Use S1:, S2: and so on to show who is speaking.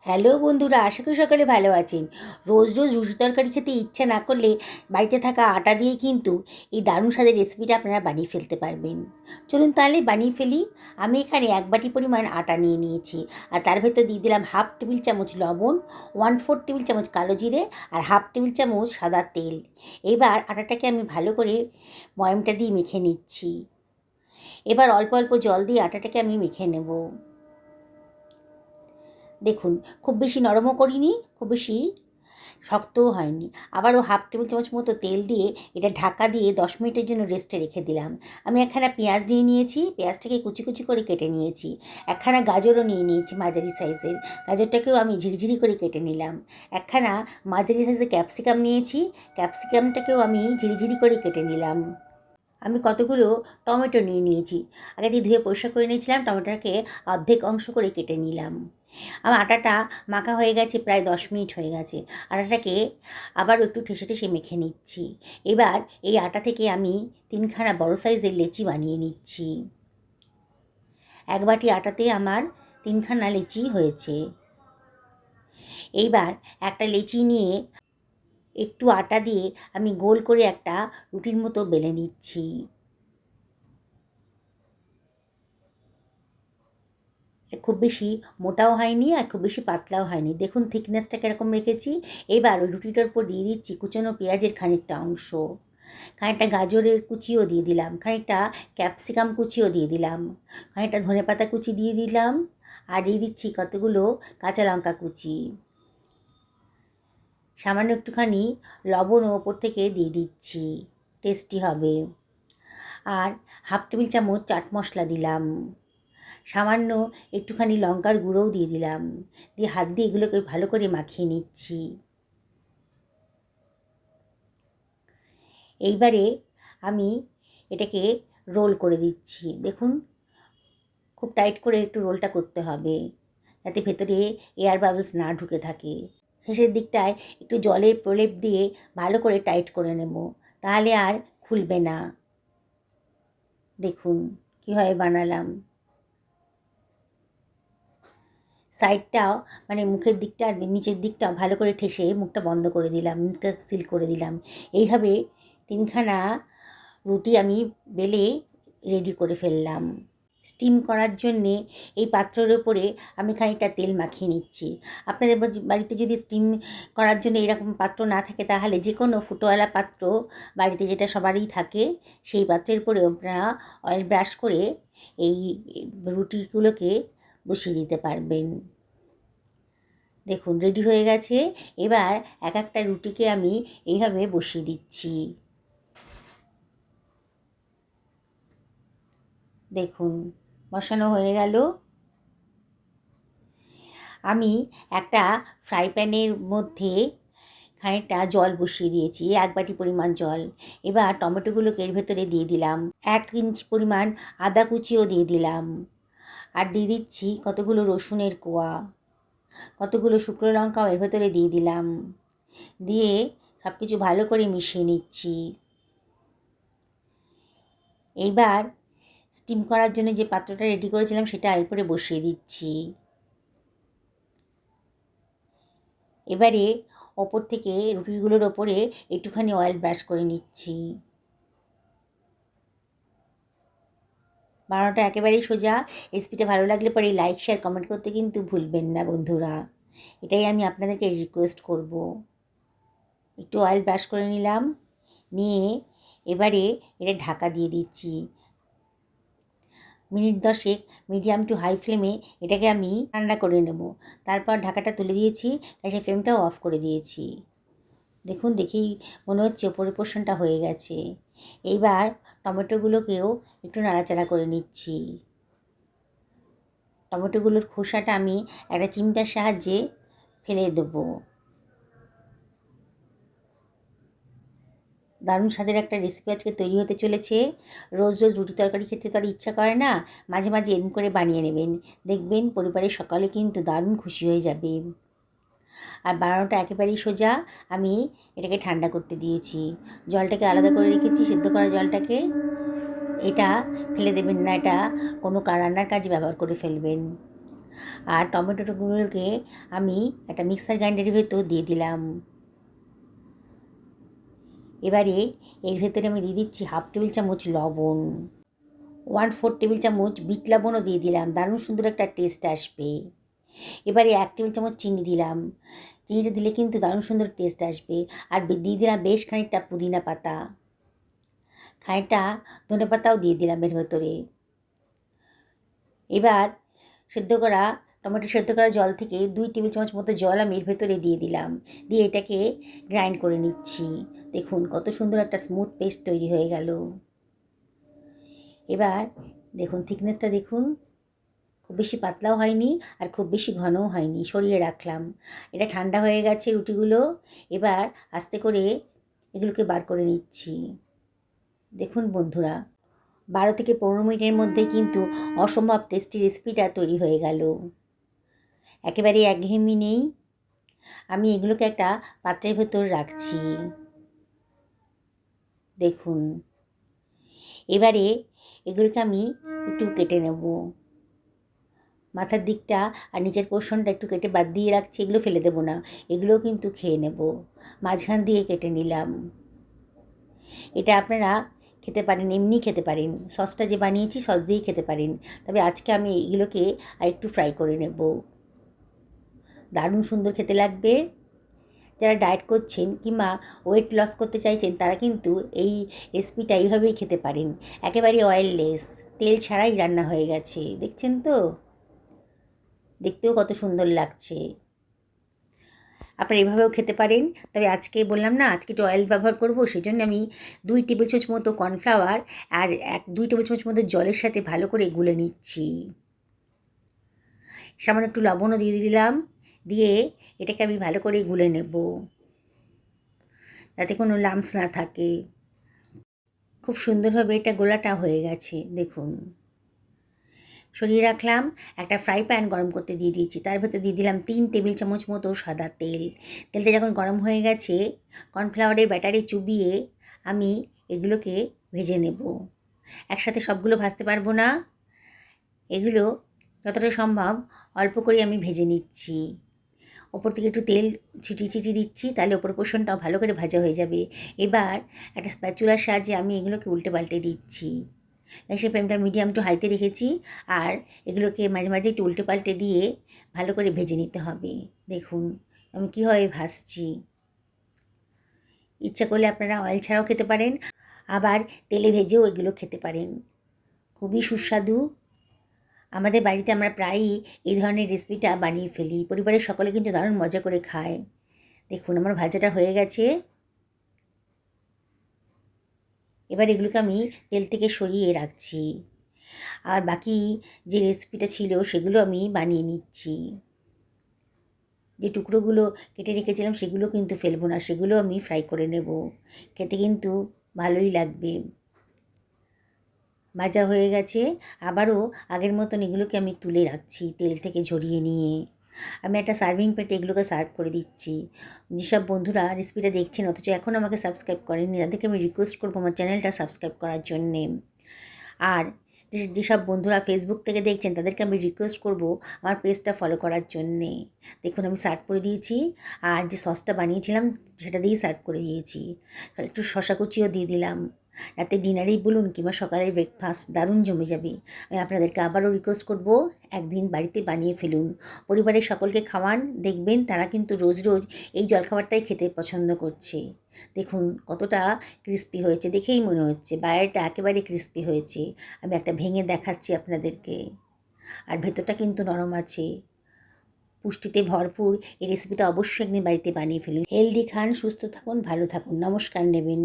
S1: Hello বন্ধুরা, আশা করি সকালে ভালো আছেন। রোজ রোজ রুটি তরকারি খেতে ইচ্ছা না করলে বাড়িতে থাকা আটা দিয়ে কিন্তু এই দারুণ স্বাদের রেসিপিটা আপনারা বানিয়ে ফেলতে পারবেন। চলুন তাহলে বানিয়ে ফেলি। আমি এখানে 1 বাটি পরিমাণ আটা নিয়ে নিয়েছি, আর তার ভেতর দিয়ে দিলাম 1/2 টেবিল চামচ লবণ, 1/4 টেবিল চামচ কালো জিরে আর 1/2 টেবিল চামচ সাদা তেল। এবার আটাটাকে আমি ভালো করে ময়ামটা দিয়ে মেখে নিচ্ছি। এবার অল্প অল্প জল দিয়ে আটাটাকে আমি মেখে নেব। দেখুন, খুব বেশি নরমও করিনি, খুব বেশি শক্তও হয়নি। আবারও 1/2 টেবিল চামচ মতো তেল দিয়ে এটা ঢাকা দিয়ে 10 মিনিটের জন্য রেস্টে রেখে দিলাম। আমি একখানা পেঁয়াজ নিয়ে নিয়েছি, পেঁয়াজটাকে কুচি কুচি করে কেটে নিয়েছি। একখানা গাজরও নিয়ে নিয়েছি মাঝারি সাইজের, গাজরটাকেও আমি ঝিরিঝিরি করে কেটে নিলাম। একখানা মাঝারি সাইজের ক্যাপসিকাম নিয়েছি, ক্যাপসিকামটাকেও আমি ঝিরিঝিরি করে কেটে নিলাম। আমি কতগুলো টমেটো নিয়ে নিয়েছি, আগে দিয়ে ধুয়ে পরিষ্কার করে নিয়েছিলাম। টমেটোটাকে অর্ধেক অংশ করে কেটে নিলাম। আমার আটাটা মাখা হয়ে গেছে, প্রায় 10 মিনিট হয়ে গেছে। আটাটাকে আবার একটু ঠেসে ঠেসে মেখে নিচ্ছি। এবার এই আটা থেকে আমি 3খানা বড় সাইজের লেচি বানিয়ে নিচ্ছি। 1 বাটি আটাতে আমার 3খানা লেচি হয়েছে। এইবার একটা লেচি নিয়ে একটু আটা দিয়ে আমি গোল করে একটা রুটির মতো বেলে নিচ্ছি। খুব বেশি মোটাও হয়নি আর খুব বেশি পাতলাও হয়নি। দেখুন থিকনেসটা কীরকম রেখেছি। এবার ওই রুটিটার উপর দিয়ে দিচ্ছি কুচনো পেঁয়াজের খানিকটা অংশ, খানিকটা গাজরের কুচিও দিয়ে দিলাম, খানিকটা ক্যাপসিকাম কুচিও দিয়ে দিলাম, খানিকটা ধনেপাতা কুচি দিয়ে দিলাম, আর দিয়ে দিচ্ছি কতগুলো কাঁচা লঙ্কা কুচি। সামান্য একটুখানি লবণও ওপর থেকে দিয়ে দিচ্ছি, টেস্টি হবে। আর 1/2 টেবিল চামচ চাট মশলা দিলাম, সামান্য একটুখানি লঙ্কার গুঁড়োও দিয়ে দিলাম, দিয়ে হাত দিয়ে এগুলোকে ভালো করে মাখিয়ে নিচ্ছি। এইবারে আমি এটাকে রোল করে দিচ্ছি। দেখুন, খুব টাইট করে একটু রোলটা করতে হবে, যাতে ভেতরে এয়ার বাবলস না ঢুকে থাকে। শেষের দিকটায় একটু জলের প্রলেপ দিয়ে ভালো করে টাইট করে নেব, তাহলে আর খুলবে না। দেখুন কীভাবে বানালাম। সাইডটাও মানে মুখের দিকটা আর নিচের দিকটাও ভালো করে ঠেসে মুখটা বন্ধ করে দিলাম, মুখটা সিল করে দিলাম। এইভাবে 3খানা রুটি আমি বেলে রেডি করে ফেললাম। স্টিম করার জন্যে এই পাত্রের ওপরে আমি খানিকটা তেল মাখিয়ে নিচ্ছি। আপনাদের বাড়িতে যদি স্টিম করার জন্য এরকম পাত্র না থাকে, তাহলে যে কোনো ফুটোওয়ালা পাত্র বাড়িতে যেটা সবারই থাকে, সেই পাত্রের উপরে আপনারা অয়েল ব্রাশ করে এই রুটিগুলোকে বসিয়ে দিতে পারবেন। দেখুন রেডি হয়ে গেছে। এবার এক একটা রুটিকে আমি এইভাবে বসিয়ে দিচ্ছি। দেখুন বসানো হয়ে গেল। আমি একটা ফ্রাই প্যানের মধ্যে খানিকটা জল বসিয়ে দিয়েছি, 1 বাটি পরিমাণ জল। এবার টমেটোগুলোকে এর ভেতরে দিয়ে দিলাম, 1 ইঞ্চি পরিমাণ আদা কুচিও দিয়ে দিলাম, আর দিয়ে দিচ্ছি কতগুলো রসুনের কোয়া, কতগুলো শুকনো লঙ্কাও এর ভেতরে দিয়ে দিলাম। দিয়ে সব কিছু ভালো করে মিশিয়ে নিচ্ছি। এইবার স্টিম করার জন্য যে পাত্রটা রেডি করেছিলাম সেটা এরপরে বসিয়ে দিচ্ছি। এবারে ওপর থেকে রুটিগুলোর ওপরে একটুখানি অয়েল ব্রাশ করে নিচ্ছি। বানানোটা একেবারেই সোজা। রেসিপিটা ভালো লাগলে পরে লাইক শেয়ার কমেন্ট করতে কিন্তু ভুলবেন না বন্ধুরা। এটাই আমি আপনাদেরকে রিকোয়েস্ট করব। একটু অয়েল ব্রাশ করে নিলাম, নিয়ে এবারে এটা ঢাকা দিয়ে দিচ্ছি। মিনিট 10 মিডিয়াম টু হাই ফ্লেমে এটাকে আমি রান্না করে নেব। তারপর ঢাকাটা তুলে দিয়েছি, গ্যাসের ফ্লেমটাও অফ করে দিয়েছি। দেখুন, দেখেই মনে হচ্ছে ওপরের পোর্শনটা হয়ে গেছে। এইবার টমেটোগুলোকেও একটু নাড়াচাড়া করে নিচ্ছি। টমেটোগুলোর খোসাটা আমি একটা চিমটার সাহায্যে ফেলে দেবো। দারুণ স্বাদের একটা রেসিপি আজকে তৈরি হতে চলেছে। রোজ রোজ রুটি তরকারি খেতে তো আর ইচ্ছা করে না, মাঝে মাঝে এরকম করে বানিয়ে নেবেন, দেখবেন পরিবারের সকালে কিন্তু দারুণ খুশি হয়ে যাবে। আর বানানোটা একেবারেই সোজা। আমি এটাকে ঠান্ডা করতে দিয়েছি, জলটাকে আলাদা করে রেখেছি, সেদ্ধ করা জলটাকে। এটা ফেলে দেবেন না, এটা কোনো রান্নার কাজে ব্যবহার করে ফেলবেন। আর টমেটোগুলোকে আমি একটা মিক্সার গ্রাইন্ডারের ভেতর দিয়ে দিলাম। এবারে এর ভেতরে আমি দিয়ে দিচ্ছি 1/2 টেবিল চামচ লবণ, 1/4 টেবিল চামচ বিট লবণও দিয়ে দিলাম, দারুণ সুন্দর একটা টেস্ট আসবে। এবারে 1 টেবিল চামচ চিনি দিলাম, চিনিটা দিলে কিন্তু দারুণ সুন্দর টেস্ট আসবে। আর দিয়ে দিলাম বেশ খানিকটা পুদিনা পাতা, খানিকটা ধনে পাতাও দিয়ে দিলাম এর ভেতরে। এবার টমেটো সেদ্ধ করা জল থেকে 2 টেবিল চামচ মতো জল আমি এর ভেতরে দিয়ে দিলাম, দিয়ে এটাকে গ্রাইন্ড করে নিচ্ছি। দেখুন কত সুন্দর একটা স্মুথ পেস্ট তৈরি হয়ে গেল। এবার দেখুন থিকনেসটা দেখুন, খুব বেশি পাতলাও হয়নি আর খুব বেশি ঘনও হয়নি, সরিয়ে রাখলাম। এটা ঠান্ডা হয়ে গেছে রুটিগুলো। এবার আস্তে করে এগুলোকে বার করে নিচ্ছি। দেখুন বন্ধুরা, 12 থেকে 15 মিনিটের মধ্যে কিন্তু অসম্ভব টেস্টি রেসিপিটা তৈরি হয়ে গেল। একেবারে একঘেয়েমি নেই। আমি এগুলোকে একটা পাত্রের ভেতর রাখছি। দেখুন এবারে এগুলোকে আমি একটু কেটে নেব। মাথার দিকটা আর নিচের পোর্শনটা একটু কেটে বাদ দিয়ে রাখছি, এগুলো ফেলে দেবো না, এগুলোও কিন্তু খেয়ে নেব। মাঝখান দিয়ে কেটে নিলাম। এটা আপনারা খেতে পারেন, এমনি খেতে পারেন, সসটা যে বানিয়েছি সস দিয়েই খেতে পারেন। তবে আজকে আমি এগুলোকে আর একটু ফ্রাই করে নেব। দারুণ সুন্দর খেতে লাগবে। যারা ডায়েট করছেন কিংবা ওয়েট লস করতে চাইছেন তারা কিন্তু এই রেসিপিটা এইভাবেই খেতে পারেন। একেবারে অয়েললেস, তেল ছাড়াই রান্না হয়ে গেছে। দেখছেন তো, দেখতেও কত সুন্দর লাগছে। আপনারা এভাবেও খেতে পারেন। তবে আজকে বললাম না আজকে একটু অয়েল ব্যবহার করব, সেই জন্য আমি 2 টেবিল চামচ মতো কর্নফ্লাওয়ার আর 2 টেবিল চামচ মতো জলের সাথে ভালো করে গুলে নিচ্ছি। সামান্য একটু লবণও দিয়ে দিলাম, দিয়ে এটাকে আমি ভালো করে গুলে নেব যাতে কোনো লাম্পস না থাকে। খুব সুন্দরভাবে এটা গোলাটা হয়ে গেছে দেখুন। সরিয়ে রাখলাম। একটা ফ্রাই প্যান গরম করতে দিয়ে দিয়েছি, তার ভেতর দিয়ে দিলাম 3 টেবিল চামচ মতো সাদা তেল। তেলটা যখন গরম হয়ে গেছে কর্নফ্লাওয়ারের ব্যাটারে চুবিয়ে আমি এগুলোকে ভেজে নেব। একসাথে সবগুলো ভাজতে পারবো না, এগুলো যতটা সম্ভব অল্প করে আমি ভেজে নিচ্ছি। ওপর থেকে একটু তেল ছিটিয়ে দিচ্ছি, তাহলে ওপর পোর্শনটাও ভালো করে ভাজা হয়ে যাবে। এবার একটা স্প্যাচুলার সাহায্যে আমি এগুলোকে উল্টে পাল্টে দিচ্ছি। গ্যাসের ফ্লেমটা মিডিয়াম টু হাইতে রেখেছি, আর এগুলোকে মাঝে মাঝে একটু উল্টে পাল্টে দিয়ে ভালো করে ভেজে নিতে হবে। দেখুন আমি কীভাবে ভাজছি। ইচ্ছা করলে আপনারা অয়েল ছাড়াও খেতে পারেন, আবার তেলে ভেজেও এগুলো খেতে পারেন। খুবই সুস্বাদু। আমাদের বাড়িতে আমরা প্রায়ই এই ধরনের রেসিপিটা বানিয়ে ফেলি, পরিবারের সকলে কিন্তু দারুণ মজা করে খায়। দেখুন আমার ভাজাটা হয়ে গেছে। এবার এগুলোকে আমি তেল থেকে সরিয়ে রাখছি, আর বাকি যে রেসিপিটা ছিল সেগুলো আমি বানিয়ে নিচ্ছি। যে টুকরোগুলো কেটে রেখেছিলাম সেগুলো কিন্তু ফেলবো না, সেগুলো আমি ফ্রাই করে নেব। খেতে কিন্তু ভালোই লাগবে। ভাজা হয়ে গেছে। আবারও আগের মতন এগুলোকে আমি তুলে রাখছি তেল থেকে ঝরিয়ে নিয়ে। আমি একটা সার্ভিং প্লেটে এগুলোকে সার্ভ করে দিচ্ছি। যেসব বন্ধুরা রেসিপিটা দেখছেন অথচ এখনও আমাকে সাবস্ক্রাইব করেননি তাদেরকে আমি রিকোয়েস্ট করবো আমার চ্যানেলটা সাবস্ক্রাইব করার জন্যে। আর যেসব বন্ধুরা ফেসবুক থেকে দেখছেন তাদেরকে আমি রিকোয়েস্ট করব আমার পেজটা ফলো করার জন্যে। দেখুন আমি সার্ভ করে দিয়েছি, আর যে সসটা বানিয়েছিলাম সেটা দিয়েই সার্ভ করে দিয়েছি। একটু শশা কুচিও দিয়ে দিলাম। রাতে ডিনারেই বলুন কিংবা সকালের ব্রেকফাস্ট দারুণ জমে যাবে। আমি আপনাদেরকে আবারও রিকোয়েস্ট করব একদিন বাড়িতে বানিয়ে ফেলুন, পরিবারের সকলকে খাওয়ান, দেখবেন তারা কিন্তু রোজ রোজ এই জলখাবারটাই খেতে পছন্দ করছে। দেখুন কতটা ক্রিস্পি হয়েছে, দেখেই মনে হচ্ছে বাইরেটা একেবারে ক্রিস্পি হয়েছে। আমি একটা ভেঙে দেখাচ্ছি আপনাদেরকে, আর ভেতরটা কিন্তু নরম আছে, পুষ্টিতে ভরপুর। এই রেসিপিটা অবশ্যই একদিন বাড়িতে বানিয়ে ফেলুন। হেলদি খান, সুস্থ থাকুন, ভালো থাকুন। নমস্কার নেবেন।